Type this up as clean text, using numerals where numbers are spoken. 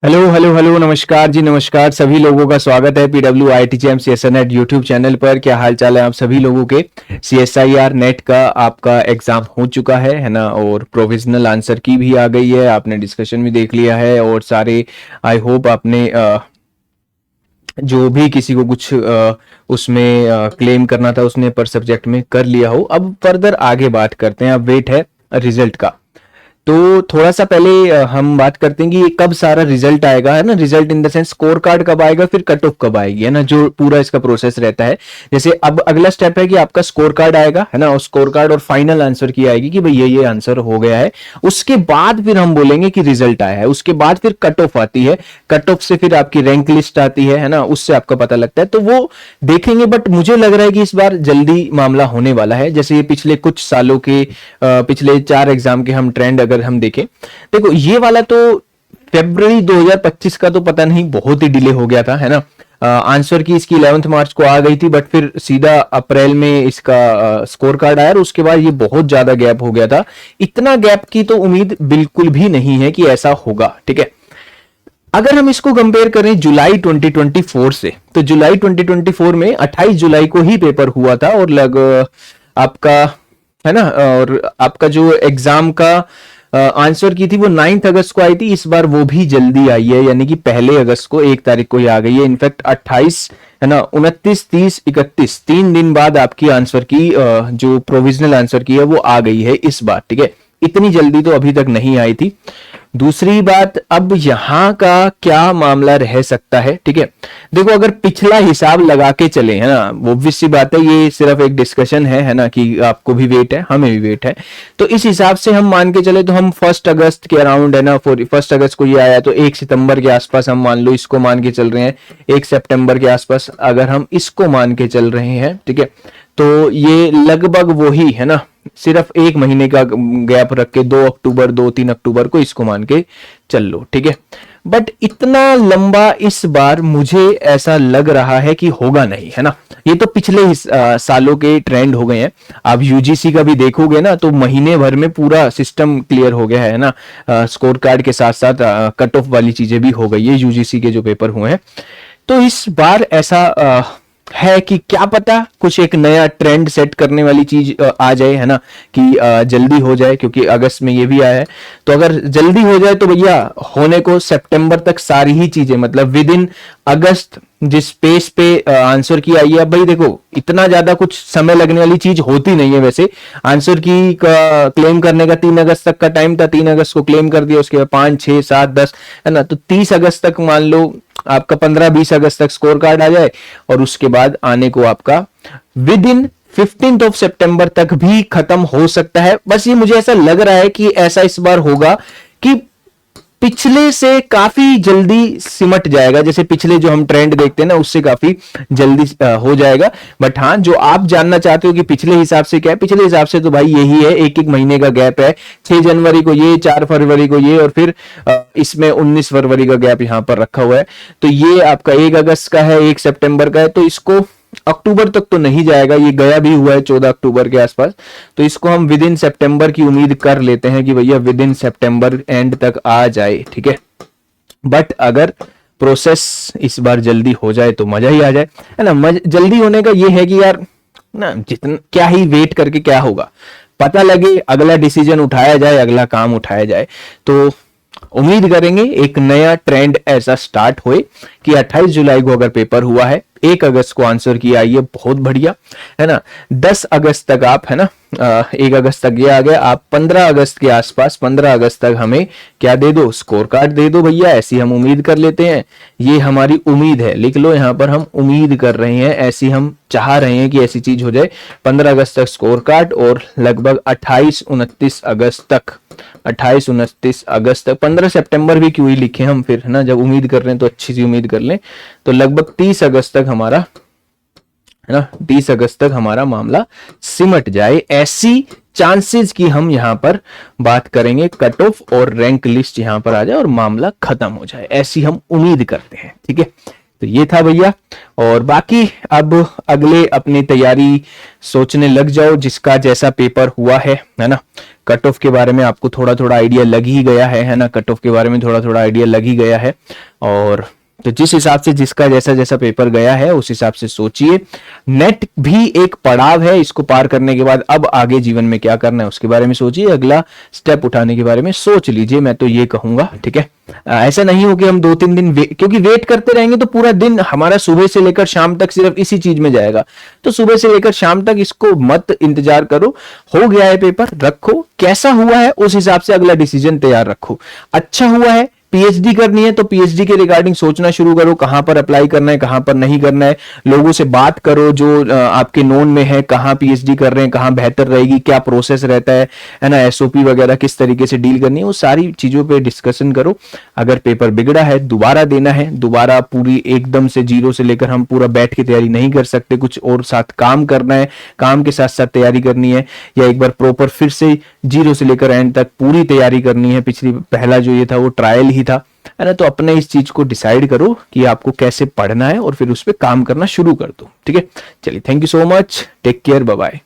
Hello hello hello, नमस्कार जी, नमस्कार। सभी लोगों का स्वागत है PW IITJM CSR net YouTube channel पर। क्या हाल चाल है आप सभी लोगों के। CSIR नेट का आपका एग्जाम हो चुका है ना, और प्रोविजनल आंसर की भी आ गई है। आपने डिस्कशन भी देख लिया है और सारे आई होप आपने जो भी किसी को कुछ उसमें क्लेम करना था उसने पर सब्जेक्ट में कर लिया हो। अब फर्दर आगे बात करते हैं। अब वेट है रिजल्ट का। तो थोड़ा सा पहले हम बात करते हैं कि ये कब सारा रिजल्ट आएगा, है ना। Result in the sense score card कब आएगा, फिर कट ऑफ कब आएगी, है ना, जो पूरा इसका प्रोसेस रहता है। जैसे अब अगला स्टेप है कि आपका स्कोर कार्ड आएगा, है ना, और स्कोर कार्ड और फाइनल आंसर की आएगी कि भाई ये आंसर हो गया है। उसके बाद फिर हम बोलेंगे कि रिजल्ट आया है। उसके बाद फिर कट ऑफ आती है। कट ऑफ से फिर आपकी रैंक लिस्ट आती है ना, उससे आपका पता लगता है। तो वो देखेंगे, बट मुझे लग रहा है कि इस बार जल्दी मामला होने वाला है। जैसे ये पिछले कुछ सालों के पिछले 4 एग्जाम के हम ट्रेंड अगर हम देखें, देखो ये वाला तो फरवरी 2025 का तो पता नहीं, बहुत ही डिले हो गया था, है ना। आंसर की इसकी 11 मार्च को आ गई थी, बट फिर सीधा अप्रैल में इसका स्कोर कार्ड आया और उसके बाद ये बहुत ज्यादा गैप हो गया था। इतना गैप की तो उम्मीद बिल्कुल भी नहीं है कि ऐसा होगा, ठीक है। अगर हम इसको कंपेयर करें जुलाई 2024 से, तो जुलाई 2024 में 28 जुलाई को ही पेपर हुआ था और आपका, है ना, और आपका जो एग्जाम का आंसर की थी वो 9 अगस्त को आई थी। इस बार वो भी जल्दी आई है, यानी कि 1 अगस्त को, 1 तारीख को ही आ गई है। इनफैक्ट 28, है ना, 29, 30, 31, 3 दिन बाद आपकी आंसर की जो प्रोविजनल आंसर की है वो आ गई है इस बार, ठीक है। इतनी जल्दी तो अभी तक नहीं आई थी। दूसरी बात, अब यहां का क्या मामला रह सकता है, ठीक है। देखो, अगर पिछला हिसाब लगा के चले, है ना, वो obvious सी बात है, ये सिर्फ एक डिस्कशन है ना, कि आपको भी वेट है, हमें भी वेट है। तो इस हिसाब से हम मान के चले तो हम 1 अगस्त के अराउंड, है ना, 1 अगस्त को ये आया तो 1 सितंबर के आसपास हम मान लो इसको मान के चल रहे हैं। 1 सितंबर के आसपास अगर हम इसको मान के चल रहे हैं, ठीक है, तो ये लगभग वही, है ना, सिर्फ 1 महीने का गैप रख के 2 अक्टूबर 2-3 अक्टूबर को इसको मान के चल लो, ठीक है। बट इतना लंबा इस बार मुझे ऐसा लग रहा है कि होगा नहीं, है ना। ये तो पिछले सालों के ट्रेंड हो गए हैं। आप यूजीसी का भी देखोगे ना, तो महीने भर में पूरा सिस्टम क्लियर हो गया है ना। स्कोर कार्ड के साथ साथ कट ऑफ वाली चीजें भी हो गई है यूजीसी के जो पेपर हुए हैं। तो इस बार ऐसा है कि क्या पता कुछ एक नया ट्रेंड सेट करने वाली चीज आ जाए, है ना, कि जल्दी हो जाए, क्योंकि अगस्त में ये भी आया है। तो अगर जल्दी हो जाए तो भैया होने को सितंबर तक सारी ही चीजें, मतलब विद इन अगस्त जिस पेस पे आंसर की आई है। अब भाई देखो, इतना ज्यादा कुछ समय लगने वाली चीज होती नहीं है। वैसे आंसर की का क्लेम करने का 3 अगस्त तक का टाइम था। 3 अगस्त को क्लेम कर दिया, उसके बाद 5, 6, 7, 10, है ना, तो 30 अगस्त तक मान लो आपका 15-20 अगस्त तक स्कोर कार्ड आ जाए, और उसके बाद आने को आपका विद इन 15 सितंबर तक भी खत्म हो सकता है। बस ये मुझे ऐसा लग रहा है कि ऐसा इस बार होगा कि पिछले से काफी जल्दी सिमट जाएगा। जैसे पिछले जो हम ट्रेंड देखते हैं ना, उससे काफी जल्दी हो जाएगा। बट हाँ, जो आप जानना चाहते हो कि पिछले हिसाब से क्या है, पिछले हिसाब से तो भाई यही है, 1-1 महीने का गैप है। 6 जनवरी को ये, 4 फरवरी को ये, और फिर इसमें 19 फरवरी का गैप यहां पर रखा हुआ है। तो ये आपका 1 अगस्त का है, 1 सितंबर का है। तो इसको अक्टूबर तक तो नहीं जाएगा, ये गया भी हुआ है 14 अक्टूबर के आसपास। तो इसको हम विद इन सितंबर की उम्मीद कर लेते हैं कि भैया विद इन सितंबर एंड तक आ जाए, ठीक है। बट अगर प्रोसेस इस बार जल्दी हो जाए तो मजा ही आ जाए, है ना। जल्दी होने का ये है कि यार ना, जितना क्या ही वेट करके क्या होगा, पता लगे, अगला डिसीजन उठाया जाए, अगला काम उठाया जाए। तो उम्मीद करेंगे एक नया ट्रेंड ऐसा स्टार्ट हुए कि 28 जुलाई को अगर पेपर हुआ है, 1 अगस्त को आंसर किया, ये बहुत बढ़िया, है ना। 10 अगस्त तक आप, है ना, 1 अगस्त तक ये आ गया, आप 15 अगस्त के आसपास, 15 अगस्त तक हमें क्या दे दो, स्कोर कार्ड दे दो भैया। ऐसी हम उम्मीद कर लेते हैं, ये हमारी उम्मीद है, लिख लो यहां पर, हम उम्मीद कर रहे हैं, ऐसी हम चाह रहे हैं कि ऐसी चीज हो जाए। 15 अगस्त तक स्कोर कार्ड, और लगभग 28-29 अगस्त तक, 28-29 अगस्त तक, 15 सितंबर भी क्यों ही लिखे हम फिर, है ना, जब उम्मीद कर रहे हैं तो अच्छी सी उम्मीद कर लें। तो लगभग 30 अगस्त तक हमारा, है ना, 30 अगस्त तक हमारा मामला सिमट जाए, ऐसी चांसेस की हम यहां पर बात करेंगे। कट ऑफ और रैंक लिस्ट यहां पर आ जाए और मामला खत्म हो जाए, ऐसी हम उम्मीद करते हैं, ठीक है। तो ये था भैया, और बाकी अब अगले अपनी तैयारी सोचने लग जाओ, जिसका जैसा पेपर हुआ है ना। कट ऑफ के बारे में आपको थोड़ा थोड़ा आइडिया लग ही गया है ना, कट ऑफ के बारे में थोड़ा थोड़ा आइडिया लग ही गया है। और तो जिस हिसाब से जिसका जैसा जैसा पेपर गया है उस हिसाब से सोचिए। नेट भी एक पड़ाव है, इसको पार करने के बाद अब आगे जीवन में क्या करना है उसके बारे में सोचिए, अगला स्टेप उठाने के बारे में सोच लीजिए, मैं तो ये कहूंगा। ठीक है, ऐसा नहीं हो कि हम 2-3 दिन क्योंकि वेट करते रहेंगे तो पूरा दिन हमारा सुबह से लेकर शाम तक सिर्फ इसी चीज में जाएगा। तो सुबह से लेकर शाम तक इसको मत इंतजार करो, हो गया है पेपर रखो, कैसा हुआ है उस हिसाब से अगला डिसीजन तैयार रखो। अच्छा हुआ है, पीएचडी करनी है तो पीएचडी के रिगार्डिंग सोचना शुरू करो, कहां पर अप्लाई करना है कहां पर नहीं करना है। लोगों से बात करो जो आपके नोन में है, कहां पीएचडी कर रहे हैं, कहां बेहतर रहेगी, क्या प्रोसेस रहता है ना, एसओपी वगैरह किस तरीके से डील करनी है, वो सारी चीजों पे डिस्कशन करो। अगर पेपर बिगड़ा है दोबारा देना है, दोबारा पूरी एकदम से जीरो से लेकर हम पूरा बैठ के तैयारी नहीं कर सकते, कुछ और साथ काम करना है, काम के साथ साथ तैयारी करनी है, या एक बार प्रॉपर फिर से जीरो से लेकर एंड तक पूरी तैयारी करनी है। पिछली पहला जो ये था वो ट्रायल ही था, है ना। तो अपने इस चीज को डिसाइड करो कि आपको कैसे पढ़ना है और फिर उस पर काम करना शुरू कर दो। ठीक है, चलिए, thank you so much, take care, bye bye.